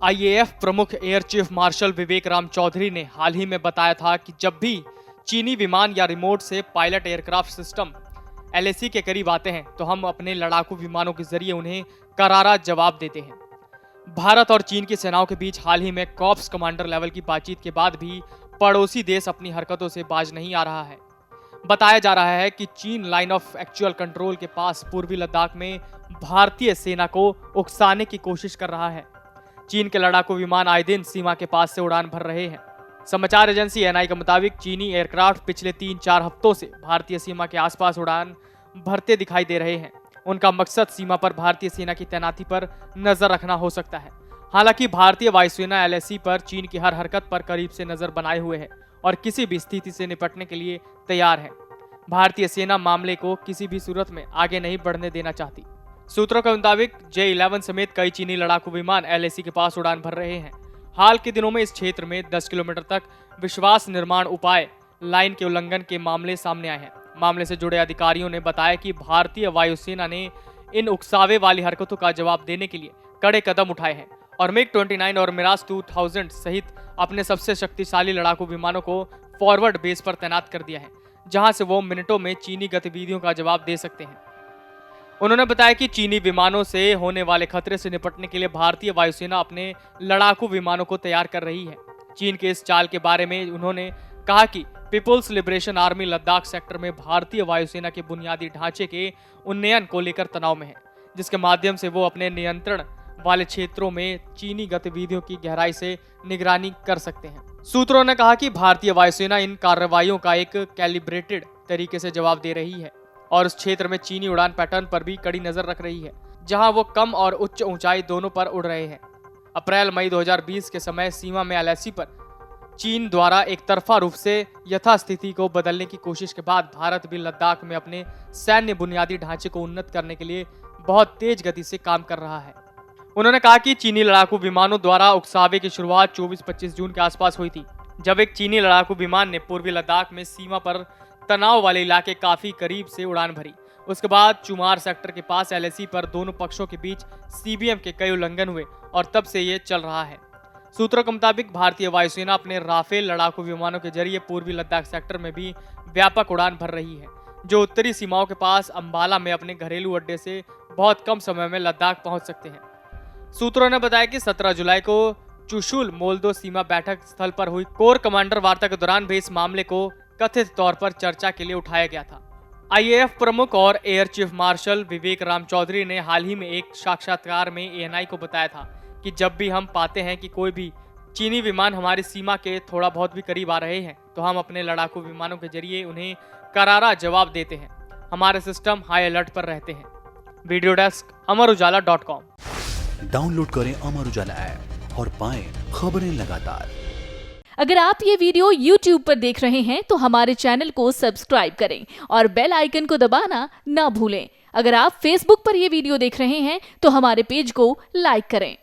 IAF प्रमुख air chief marshal विवेक राम चौधरी ने हाल ही में बताया था कि जब भी चीनी विमान या रिमोट से पायलट एयरक्राफ्ट सिस्टम एलएसी के करीब आते हैं तो हम अपने लड़ाकू विमानों के जरिए उन्हें करारा जवाब देते हैं। भारत और चीन की सेनाओं के बीच हाल ही में कॉर्प्स कमांडर लेवल की बातचीत के बाद भी पड़ोसी देश अपनी हरकतों से बाज नहीं आ रहा है। बताया जा रहा है कि चीन लाइन ऑफ एक्चुअल कंट्रोल के पास पूर्वी लद्दाख में भारतीय सेना को उकसाने की कोशिश कर रहा है। चीन के लड़ाकू विमान आए दिन सीमा के पास से उड़ान भर रहे हैं। समाचार एजेंसी एएनआई के मुताबिक चीनी एयरक्राफ्ट पिछले 3-4 हफ्तों से भारतीय सीमा के आसपास उड़ान भरते दिखाई दे रहे हैं। उनका मकसद सीमा पर भारतीय सेना की तैनाती पर नजर रखना हो सकता है। हालांकि भारतीय वायुसेना एलएसी पर चीन की हर हरकत पर करीब से नजर बनाए हुए है और किसी भी स्थिति से निपटने के लिए तैयार है। भारतीय सेना मामले को किसी भी सूरत में आगे नहीं बढ़ने देना चाहती। सूत्रों के मुताबिक J-11 समेत कई चीनी लड़ाकू विमान एलएसी के पास उड़ान भर रहे हैं। हाल के दिनों में इस क्षेत्र में 10 किलोमीटर तक विश्वास निर्माण उपाय लाइन के उल्लंघन के मामले सामने आए हैं। मामले से जुड़े अधिकारियों ने बताया कि भारतीय वायुसेना ने इन उकसावे वाली हरकतों का जवाब देने के लिए कड़े कदम उठाए हैं और MiG-29 और मिराज 2000 सहित अपने सबसे शक्तिशाली लड़ाकू विमानों को फॉरवर्ड बेस पर तैनात कर दिया है, जहां से वो मिनटों में चीनी गतिविधियों का जवाब दे सकते हैं। उन्होंने बताया कि चीनी विमानों से होने वाले खतरे से निपटने के लिए भारतीय वायुसेना अपने लड़ाकू विमानों को तैयार कर रही है। चीन के इस चाल के बारे में उन्होंने कहा कि People's Liberation Army Ladakh sector में भारतीय वायुसेना के बुनियादी ढांचे के उन्नयन को लेकर तनाव में है, जिसके माध्यम से वो अपने नियंत्रण वाले क्षेत्रों में चीनी गतिविधियों की गहराई से निगरानी कर सकते हैं। सूत्रों ने कहा कि भारतीय वायुसेना इन कार्रवाइयों का एक कैलिब्रेटेड तरीके से जवाब दे रही है और उस क्षेत्र में चीनी उड़ान पैटर्न पर भी कड़ी नजर रख रही है, जहां वो कम और उच्च ऊंचाई दोनों पर उड़ रहे हैं। अप्रैल-मई 2020 के समय सीमा में एलएसी पर चीन द्वारा एक तरफा रूप से यथास्थिति को बदलने की कोशिश के बाद भारत भी लद्दाख में अपने सैन्य बुनियादी ढांचे को उन्नत करने के लिए बहुत तेज गति से काम कर रहा है। उन्होंने कहा कि चीनी लड़ाकू विमानों द्वारा उकसावे की शुरुआत 24-25 जून के आसपास हुई थी, जब एक चीनी लड़ाकू विमान ने पूर्वी लद्दाख में सीमा पर तनाव वाले इलाके काफी करीब से उड़ान भरी। उसके बाद चुमार सेक्टर के पास एलएसी पर दोनों पक्षों के बीच सीबीएम के कई उल्लंघन हुए और तब से ये चल रहा है। सूत्रों के मुताबिक भारतीय वायुसेना अपने राफेल लड़ाकू विमानों के जरिए पूर्वी लद्दाख सेक्टर में भी व्यापक उड़ान भर रही है, जो उत्तरी सीमाओं के पास अंबाला में अपने घरेलू अड्डे से बहुत कम समय में लद्दाख पहुंच सकते हैं। सूत्रों ने बताया कि 17 जुलाई को चुशुल मोल्दो सीमा बैठक स्थल पर हुई कोर कमांडर वार्ता के दौरान भी इस मामले को कथित तौर पर चर्चा के लिए उठाया गया था। आईएएफ प्रमुख और एयर चीफ मार्शल विवेक राम चौधरी ने हाल ही में एक साक्षात्कार में एएनआई को बताया था कि जब भी हम पाते हैं कि कोई भी चीनी विमान हमारी सीमा के थोड़ा बहुत भी करीब आ रहे हैं तो हम अपने लड़ाकू विमानों के जरिए उन्हें करारा जवाब देते हैं। हमारे सिस्टम हाई अलर्ट पर रहते हैं। Video desk अमरउजाला.com। डाउनलोड करें अमर उजाला ऐप और पाएं खबरें लगातार। अगर आप ये वीडियो YouTube पर देख रहे हैं तो हमारे चैनल को सब्सक्राइब करें और बेल आइकन को दबाना ना भूलें। अगर आप Facebook पर ये वीडियो देख रहे हैं तो हमारे पेज को लाइक करें।